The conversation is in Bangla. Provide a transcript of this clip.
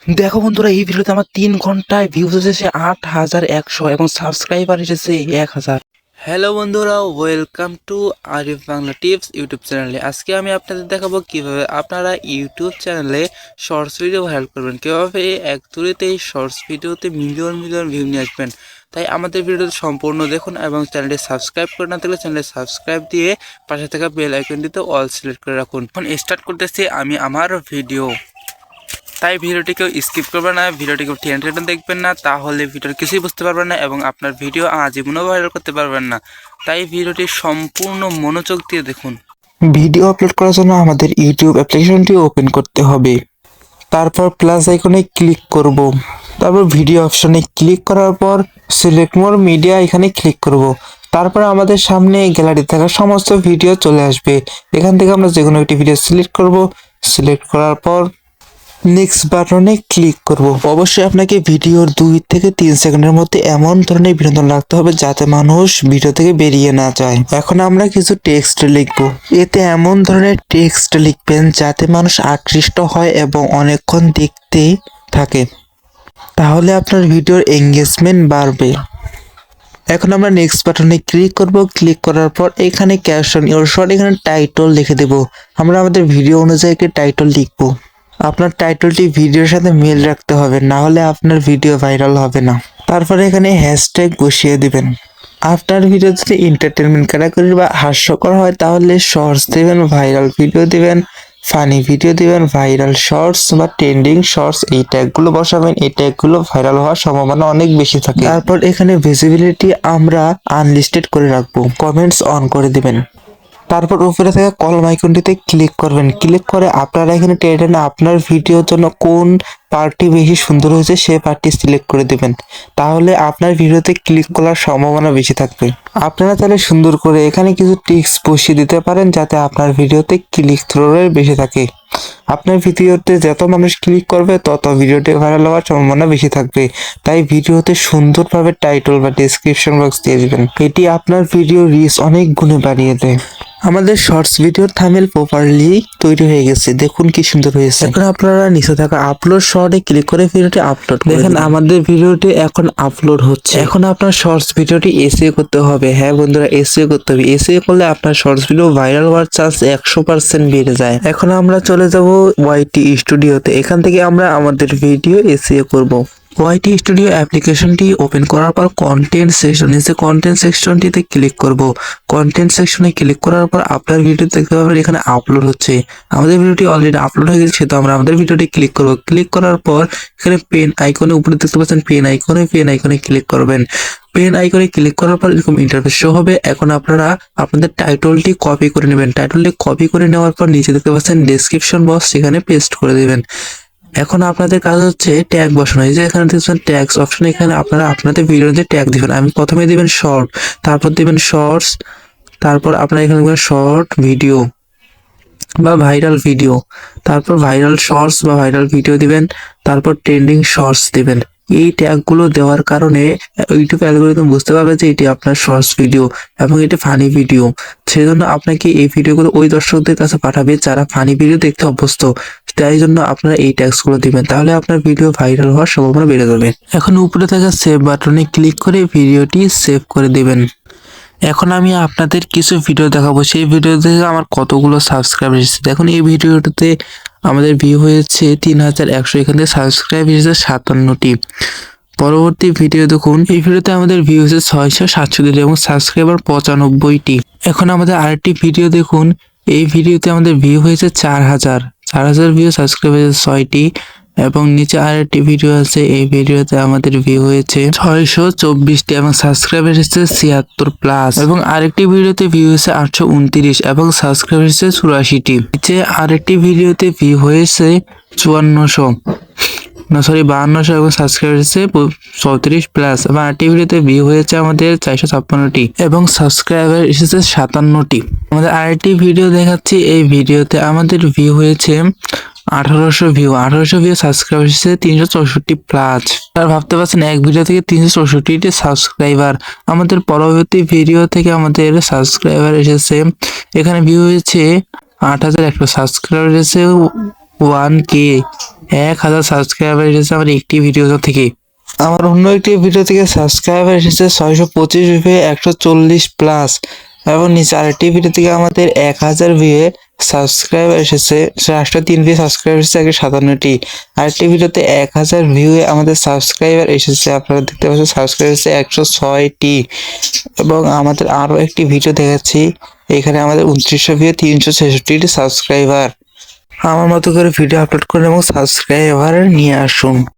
দেখো বন্ধুরা, এই ভিডিওতে আমার 3 ঘন্টায় ভিউজ এসেছে 8100 এবং সাবস্ক্রাইবার এসেছে 1000। হ্যালো বন্ধুরা, welcome to Arif Bangla tips YouTube চ্যানেলে। আজকে আমি আপনাদের দেখাবো কিভাবে আপনারা ইউটিউব চ্যানেলে শর্টস ভিডিও ভাইরাল করবেন, কিভাবে এক দুরিতেই শর্টস ভিডিওতে মিলিয়ন মিলিয়ন ভিউ নিয়ে আসবেন। তাই আমাদের ভিডিওটি সম্পূর্ণ দেখুন এবং চ্যানেলটি সাবস্ক্রাইব করে না থাকলে চ্যানেলটি সাবস্ক্রাইব দিয়ে পাশে থাকা বেল আইকনটিতে অল সিলেক্ট করে রাখুন। এখন স্টার্ট করতেছি আমি আমার ভিডিও। তাই ভিডিওটি কেউ স্কিপ করবে না, ভিডিওটি কেউ টেনে টেনে দেখবেন না, তাহলে ভিডিওর কিছুই বুঝতে পারবেন না এবং আপনার ভিডিও আজীবনও ভাইরাল করতে পারবেন না। তাই ভিডিওটি সম্পূর্ণ মনোযোগ দিয়ে দেখুন। ভিডিও আপলোড করার জন্য আমাদের ইউটিউব অ্যাপ্লিকেশনটি ওপেন করতে হবে। তারপর প্লাস আইকনে ক্লিক করব। তারপর ভিডিও অপশনে ক্লিক করার পর সিলেক্ট মোর মিডিয়া এখানে ক্লিক করব। তারপর আমাদের সামনে গ্যালারি থাকা সমস্ত ভিডিও চলে আসবে। এখান থেকে আমরা যে কোনো একটি ভিডিও সিলেক্ট করব। সিলেক্ট করার পর নেক্সট বাটনে ক্লিক করব। অবশ্যই আপনাকে ভিডিওর 2 থেকে 3 সেকেন্ডের মধ্যে এমন ধরনের বিনোদন রাখতে হবে যাতে মানুষ ভিডিও থেকে বেরিয়ে না যায়। এখন আমরা কিছু টেক্সট লিখব। এতে এমন ধরনের টেক্সট লিখবেন যাতে মানুষ আকৃষ্ট হয় এবং অনেকক্ষণ দেখতে থাকে, তাহলে আপনার ভিডিওর এঙ্গেজমেন্ট বাড়বে। এখন আমরা নেক্সট বাটনে ক্লিক করব। ক্লিক করার পর এখানে ক্যাপশন ইওর শর্ট এখানে টাইটল লিখে দেব। আমরা আমাদের ভিডিও অনুযায়ী একটি টাইটল লিখব। আপনার টাইটলটি ভিডিওর সাথে মিল রাখতে হবে, না হলে আপনার ভিডিও ভাইরাল হবে না। তারপরে এখানে হ্যাশট্যাগ বসিয়ে দিবেন। আপনার ভিডিও যদি এন্টারটেনমেন্ট ক্যাটাগরি বা হাস্যকর হয় তাহলে শর্টস দিবেন, ভাইরাল ভিডিও দিবেন, ফানি ভিডিও দিবেন, ভাইরাল শর্টস বা ট্রেন্ডিং শর্টস, এই ট্যাগগুলো বসাবেন। এই ট্যাগগুলো ভাইরাল হওয়ার সম্ভাবনা অনেক বেশি থাকে। তারপর এখানে ভিজিবিলিটি আমরা আনলিস্টেড করে রাখবো। কমেন্টস অন করে দিবেন। তারপর উপরে থাকা কলম আইকনটিতে ক্লিক করবেন। ক্লিক করে আপনারা এখানে টেনে আপনার ভিডিওর জন্য কোন পার্টটি বেশি সুন্দর হয়েছে সেই পার্টটি সিলেক্ট করে দেবেন, তাহলে আপনার ভিডিওতে ক্লিক করার সম্ভাবনা বেশি থাকবে। আপনারা তাহলে সুন্দর করে এখানে কিছু টিক্স বসিয়ে দিতে পারেন যাতে আপনার ভিডিওতে ক্লিক থ্রু রেট বেশি থাকে। আপনার ভিডিওতে যত মানুষ ক্লিক করবে তত ভিডিওটি ভাইরাল হওয়ার সম্ভাবনা বেশি থাকবে। তাই ভিডিওতে সুন্দরভাবে টাইটল বা ডেসক্রিপশন বক্স দিয়ে দিবেন। এটি আপনার ভিডিও রিচ অনেক গুণে বাড়িয়ে দেয়। আমাদের শর্টস ভিডিওর থাম্বনেল প্রপারলি তৈরি হয়ে গেছে, দেখুন কি সুন্দর হয়েছে। এখন আপনারা নিচে থাকা আপলোড শর্টে ক্লিক করে ভিডিওটি আপলোড দেখেন। আমাদের ভিডিওটি এখন আপলোড হচ্ছে। এখন আপনার শর্টস ভিডিওটি এসইও করতে হবে। হ্যাঁ বন্ধুরা, এসইও করতে হবে। এসইও করলে আপনার শর্টস ভিডিও ভাইরাল হওয়ার চান্স 100% বেড়ে যায়। এখন আমরা চলে যাব ওয়াইটি স্টুডিওতে। এখান থেকে আমরা আমাদের ভিডিও এসইও করব। ওয়াইটি স্টুডিও অ্যাপ্লিকেশনটি ওপেন করার পর কন্টেন্ট সেকশন এসে কন্টেন্ট সেকশনটিতে ক্লিক করব। কন্টেন্ট সেকশনে ক্লিক করার পর আপনার ভিডিও দেখতে পাবেন এখানে আপলোড হচ্ছে। আমাদের ভিডিওটি অলরেডি আপলোড হয়ে গেছে, তো আমরা আমাদের ভিডিওটি ক্লিক করব। ক্লিক করার পর এখানে পেন আইকনে উপরে দেখতে পাচ্ছেন, পেন আইকনে ক্লিক করবেন। পেন আইকনে ক্লিক করার পর এরকম ইন্টারফেস শো হবে। এখন আপনারা আপনাদের টাইটলটি কপি করে নেবেন। টাইটলটি কপি করে নেওয়ার পর নিচে দেখতে পাচ্ছেন ডেসক্রিপশন বক্স, সেখানে পেস্ট করে দেবেন। এখন আপনাদের কাজ হচ্ছে ট্যাগ বসানো। এই যে এখানে দেখছেন ট্যাগস অপশন, এখানে আপনারা আপনাদের ভিডিওতে ট্যাগ দিবেন। আমি প্রথমে দিবেন শর্ট, তারপর দিবেন শর্টস, তারপর আপনারা এখানে দিবেন শর্ট ভিডিও বা ভাইরাল ভিডিও, তারপর ভাইরাল শর্টস বা ভাইরাল ভিডিও দিবেন, তারপর ট্রেন্ডিং শর্টস দিবেন। এই ট্যাগগুলো দেওয়ার কারণে ইউটিউব অ্যালগরিদম বুঝতে পারবে যে এটি আপনার শর্টস ভিডিও এবং এটি ফানি ভিডিও। সেজন্য আপনাকে এই ভিডিওগুলো ওই দর্শকদের কাছে পাঠাবে যারা ফানি ভিডিও দেখতে অভ্যস্ত। তাই জন্য আপনারা এই ট্যাগসগুলো দিবেন, তাহলে আপনার ভিডিও ভাইরাল হওয়ার সম্ভাবনা বেড়ে যাবে। এখন উপরে থাকা সেভ বাটনে ক্লিক করে ভিডিওটি সেভ করে দিবেন। এখন আমি আপনাদের কিছু ভিডিও দেখাবো, সেই ভিডিও থেকে আমার কতগুলো সাবস্ক্রাইব এসেছে। দেখুন এই ভিডিওটিতে আমাদের ভিউ হয়েছে 3100, এখান থেকে সাবস্ক্রাইব এসেছে 57টি। পরবর্তী ভিডিও দেখুন, এই ভিডিওতে আমাদের ভিউ হয়েছে 667 এবং সাবস্ক্রাইবার 95টি। এখন আমাদের আরেকটি ভিডিও দেখুন, এই ভিডিওতে আমাদের ভিউ হয়েছে 4000 ভিউ, সাবস্ক্রাইব হয়েছে 6টি এবং নিচে আরেকটি ভিডিও আছে, এই ভিডিওতে আমাদের ভিউ হয়েছে 624টি এবং সাবস্ক্রাইবার এসেছে 76+ এবং আরেকটি ভিডিওতে ভিউ হয়েছে 829 এবং সাবস্ক্রাইবার এসেছে 84টি। নিচে আরেকটি ভিডিওতে ভিউ হয়েছে 5200 এবং সাবস্ক্রাইবার এসেছে 34+ এবং আরেকটি ভিডিওতে ভিউ হয়েছে আমাদের 456টি এবং সাবস্ক্রাইবার এসেছে 57টি। আমাদের আরেকটি ভিডিও দেখাচ্ছি, এই ভিডিওতে আমাদের ভিউ হয়েছে 1800 ভিউ, সাবস্ক্রাইবার এসেছে 364+। আর ভাবতে পারছেন এক ভিডিও থেকে 364টি সাবস্ক্রাইবার। আমাদের পরবর্তী ভিডিও থেকে আমাদের সাবস্ক্রাইবার এসেছে, এখানে ভিউ হয়েছে 8100, সাবস্ক্রাইবার এসেছে 1K 1000 সাবস্ক্রাইবার এসেছে আমার একটি ভিডিও থেকে। আমার অন্য একটি ভিডিও থেকে সাবস্ক্রাইবার এসেছে 625 ভিউয়ে 140 প্লাস, এবং নিচে আরেকটি ভিডিও থেকে আমাদের 1000 ভিউয়ে সাবস্ক্রাইবার এসেছে 403 ভিউ সাবস্ক্রাইবার এসেছে 157টি। আরেকটি ভিডিওতে 1000 ভিউয়ে আমাদের সাবস্ক্রাইবার এসেছে, আপনারা দেখতে পাচ্ছেন সাবস্ক্রাইবার এসেছে 106টি। এবং আমাদের আরো একটি ভিডিও দেখাচ্ছি, এখানে আমাদের 2900 ভিউ 366টি সাবস্ক্রাইবার। আমার মতো করে ভিডিও আপলোড করুন এবং সাবস্ক্রাইবার নিয়ে আসুন।